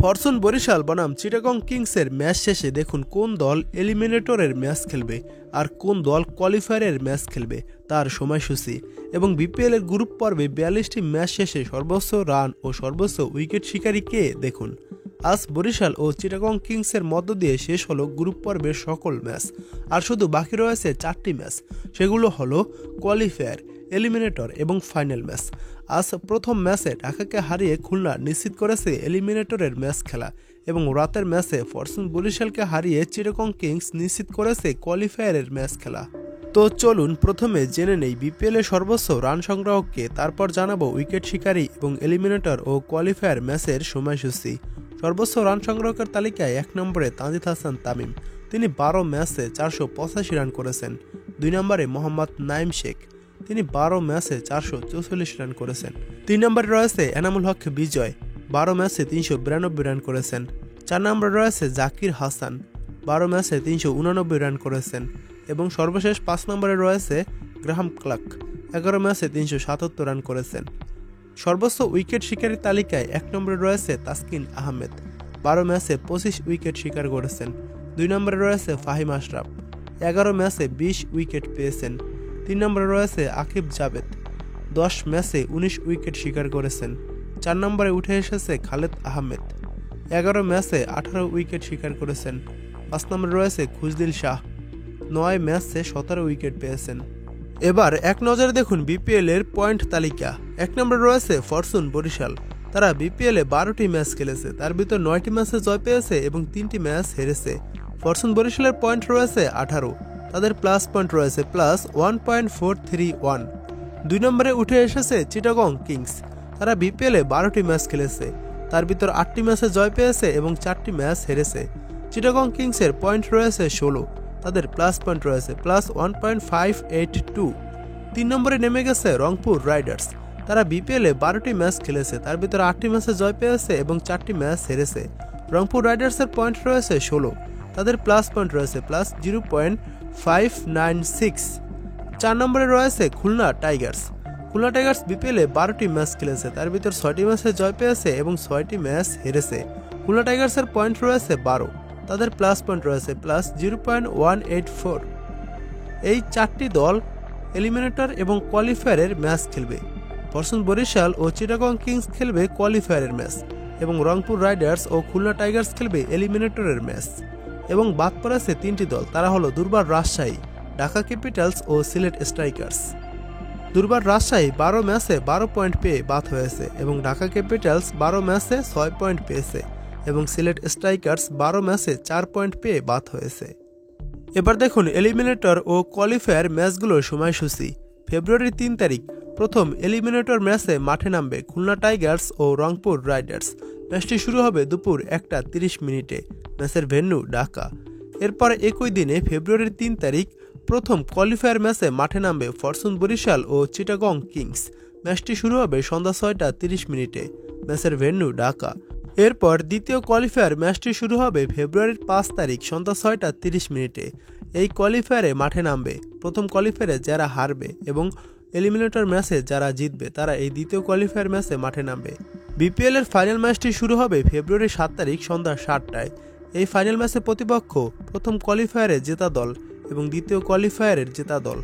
Fortune Barishal বনাম চিটাগং কিংসের match শেষে দেখুন কোন দল এলিমিনেটরের ম্যাচ খেলবে আর কোন দল কোয়ালিফায়ারের ম্যাচ খেলবে তার সময়সূচি এবং বিপিএল এর গ্রুপ পর্বে 42টি ম্যাচ শেষে সর্বোচ্চ রান ও সর্বোচ্চ উইকেট শিকারী কে দেখুন। আজ বরিশাল ও চিটাগং কিংসের মধ্য দিয়ে শেষ হলো গ্রুপ পর্বের সকল ম্যাচ, আর শুধু বাকি রয়েছে 4টি ম্যাচ। সেগুলো হলো কোয়ালিফায়ার, এলিমিনেটর এবং ফাইনাল ম্যাচ। আজ প্রথম ম্যাচে ঢাকাকে হারিয়ে খুলনা নিশ্চিত করেছে এলিমিনেটরের ম্যাচ খেলা এবং রাতের ম্যাচে ফরচুন বরিশালকে হারিয়ে চিটাগং কিংস নিশ্চিত করেছে কোয়ালিফায়ারের ম্যাচ খেলা। তো চলুন প্রথমে জেনে নেই বিপিএল এর সর্বোচ্চ রান সংগ্রাহককে, তারপর জানাবো উইকেট শিকারী এবং এলিমিনেটর ও কোয়ালিফায়ার ম্যাচের সময়সূচি। সর্বোচ্চ রান সংগ্রাহকের তালিকায় 1 নম্বরে তানজিদ হাসান তামিম, তিনি 12 ম্যাচে 485 রান করেছেন। 2 নম্বরে মোহাম্মদ নাইম শেখ, তিনি 12 ম্যাচে 444 রান করেছেন। 3 নম্বরে রয়েছে এনামুল হক বিজয়, 12 ম্যাচে 392 রান করেছেন। 4 নম্বরে রয়েছে জাকির হাসান, 12 ম্যাচে 389 রান করেছেন এবং সর্বশেষ 5 নম্বরে রয়েছে গ্রাহাম ক্লার্ক, 11 ম্যাচে 377 রান করেছেন। সর্বোচ্চ উইকেট শিকারী তালিকায় 1 নম্বরে রয়েছে তাসকিন আহমেদ, 12 ম্যাচে 25 উইকেট শিকার করেছেন। 2 নম্বরে রয়েছে ফাহিম আশরাফ, 11 ম্যাচে 20 উইকেট পেয়েছেন। 3 নম্বরে রয়েছে আকিব জাভেদ, 10 ম্যাচে 19 উইকেট শিকার করেছেন। 4 নম্বরে উঠে এসেছে খালেদ আহমেদ, 11 ম্যাচে 18 উইকেট শিকার করেছেন। 5 নম্বরে রয়েছে খুজদিল শাহ, 9 ম্যাচে 17 উইকেট পেয়েছেন। এবার এক নজরে দেখুন বিপিএল এর পয়েন্ট তালিকা। 1 নম্বরে রয়েছে ফরচুন বরিশাল, তারা বিপিএল এ 12টি ম্যাচ খেলেছে, তার ভিতর 9টি ম্যাচে জয় পেয়েছে এবং 3টি ম্যাচ হেরেছে। ফরচুন বরিশালের পয়েন্ট রয়েছে 18, তাদের প্লাস পয়েন্ট রয়েছে +1.431। 2 নম্বরে উঠে এসেছে চিটাগং কিংস, তারা বিপিএল এ 12টি ম্যাচ খেলেছে, তার ভিতর 8টি ম্যাচে জয় পেয়েছে এবং 4টি ম্যাচ হেরেছে। চিটাগং কিংসের পয়েন্ট রয়েছে 16, তাদের প্লাস পয়েন্ট রয়েছে +1.582। 3 নম্বরে নেমে গেছে রংপুর রাইডার্স, তারা বিপিএল এ 12টি ম্যাচ খেলেছে, তার ভিতর 8টি ম্যাচে জয় পেয়েছে এবং 4টি ম্যাচ হেরেছে। রংপুর রাইডার্সের পয়েন্ট রয়েছে 16, তাদের প্লাস পয়েন্ট রয়েছে +0.596। 4 নম্বরে রয়েছে Khulna Tigers, Khulna Tigers BPL এ 12টি ম্যাচ খেলেছে, তার ভিতর 6টি ম্যাচে জয় পেয়েছে এবং 6টি ম্যাচ হেরেছে। খুলনা টাইগার্সের পয়েন্ট রয়েছে 12, তাদের প্লাস পয়েন্ট রয়েছে +0.184। এই 4টি দল এলিমিনেটর এবং কোয়ালিফায়ারের ম্যাচ খেলবে। ফরচুন বরিশাল ও চিটাগং কিংস খেলবে কোয়ালিফায়ারের ম্যাচ এবং রংপুর রাইডার্স ও খুলনা টাইগার্স খেলবে এলিমিনেটরের ম্যাচ। এবং বাদ পড়েছে 3টি দল, তারা হলো দুর্বার রাজশাহী, ঢাকা ক্যাপিটালস ও সিলেট স্ট্রাইকার্স। দুর্বার রাজশাহী 12 ম্যাচে 12 পয়েন্ট পেয়ে বাদ হয়েছে এবং ঢাকা ক্যাপিটালস 12 ম্যাচে 6 পয়েন্ট পেয়েছে এবং সিলেট স্ট্রাইকার্স 12 ম্যাচে 4 পয়েন্ট পেয়ে বাদ হয়েছে। এবার দেখুন এলিমিনেটর ও কোয়ালিফায়ার ম্যাচগুলোর সময়সূচি। ফেব্রুয়ারির 3 তারিখ প্রথম এলিমিনেটর ম্যাচে মাঠে নামবে খুলনা টাইগার্স ও রংপুর রাইডার্স। ম্যাচটি শুরু হবে দুপুর 1টা 30 মিনিটে, ম্যাচের ভেন্যু ঢাকা। এরপর একই দিনে ফেব্রুয়ারির 3 তারিখ প্রথম কোয়ালিফায়ার ম্যাচে মাঠে নামবে ফরচুন বরিশাল ও চিটাগং কিংস। ম্যাচটি শুরু হবে সন্ধ্যা 6টা 30 মিনিটে, ম্যাচের ভেন্যু ঢাকা। এরপর দ্বিতীয় কোয়ালিফায়ার ম্যাচটি শুরু হবে ফেব্রুয়ারির 5 তারিখ সন্ধ্যা 6টা 30 মিনিটে। এই কোয়ালিফায়ারে মাঠে নামবে প্রথম কোয়ালিফায়ারে যারা হারবে এবং এলিমিনেটর ম্যাচে যারা জিতবে তারা এই দ্বিতীয় কোয়ালিফায়ার ম্যাচে মাঠে নামবে। বিপিএল এর ফাইনাল ম্যাচটি শুরু হবে ফেব্রুয়ারির 7 তারিখ সন্ধ্যা 7টায়। এই ফাইনাল ম্যাচে প্রতিপক্ষ প্রথম কোয়ালিফায়ারে জেতা দল এবং দ্বিতীয় কোয়ালিফায়ারের জেতা দল।